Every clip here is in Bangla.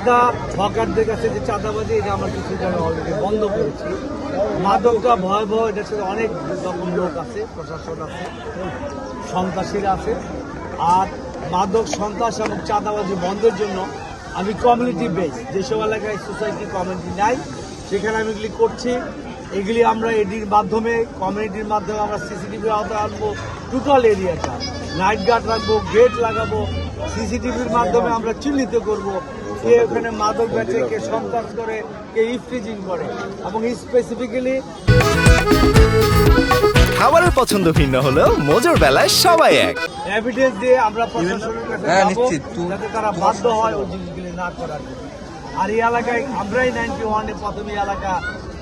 চাঁদা হকারদের কাছে যে চাঁদাবাজি, এটা আমরা কিছু জায়গায় অলরেডি বন্ধ করেছি। মাদকটা ভয়াবহ, এটার সাথে অনেক রকম লোক আছে, প্রশাসন আছে, সন্ত্রাসীরা আছে। আর মাদক, সন্ত্রাস এবং চাঁদাবাজি বন্ধের জন্য আমি কমিউনিটি বেস, যেসব এলাকায় সোসাইটি কমিউনিটি নাই সেখানে আমি এগুলি করছি। এগুলি আমরা এডির মাধ্যমে, কমিউনিটির মাধ্যমে আমরা সিসিটিভির আওতায় আনবো। টোটাল এরিয়াটা নাইট গার্ড রাখবো, গেট লাগাবো। সিসিটিভির মাধ্যমে আমরা চিহ্নিত করব কে ওখানে মাদক বেচে, কে সন্ত্রাস করে, কে ইফটিজিং করে, এবং স্পেসিফিক্যালি খাবারের পছন্দ ভিন্ন হলেও মজুর বেলায় সবাই এক। এভিডেন্স দিয়ে আমরা প্রশাসনের কাছে যাবো, যাতে তারা বাধ্য হয় ওই জিনিসগুলি না করার জন্য। আর এই এলাকায় আমরাই 91-এ প্রথম এই এলাকা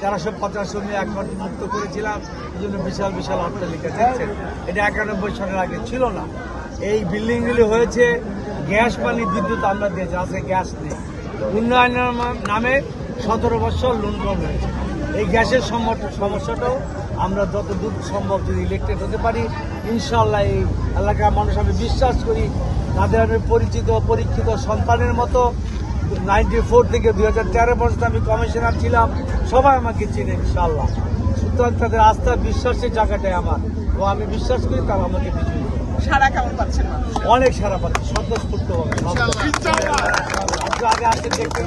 1385 নিয়ে একমাত্র মুক্ত করেছিলাম। এই জন্য বিশাল বিশাল অট্টালিকা দেখছেন, এটা 91 সালের আগে ছিল না। এই বিল্ডিংগুলি হয়েছে গ্যাস, পানি, বিদ্যুৎ আমরা দিয়েছি, আছে গ্যাস নেই। উন্নয়নের নামে 17 বছর লুণ্ঠন হয়েছে। এই গ্যাসের সমস্যাটাও আমরা যত দূর সম্ভব যদি ইলেকট্রিক হতে পারি, ইনশাল্লাহ এই এলাকার মানুষ, আমি বিশ্বাস করি তাদের আমি পরিচিত পরীক্ষিত সন্তানের মতো। 94 থেকে 2013 পর্যন্ত আমি কমিশনার ছিলাম, সবাই আমাকে চিনে ইনশাল্লাহ। সুতরাং তাদের আস্থা, বিশ্বাসের জায়গাটাই আমার, ও আমি বিশ্বাস করি তারা আমাকে বিজয়ী করবে। সারা কেমন পাচ্ছেন? অনেক সারা পাচ্ছি, স্বতঃস্ফূর্ত হবে। আগে আসতে দেখতে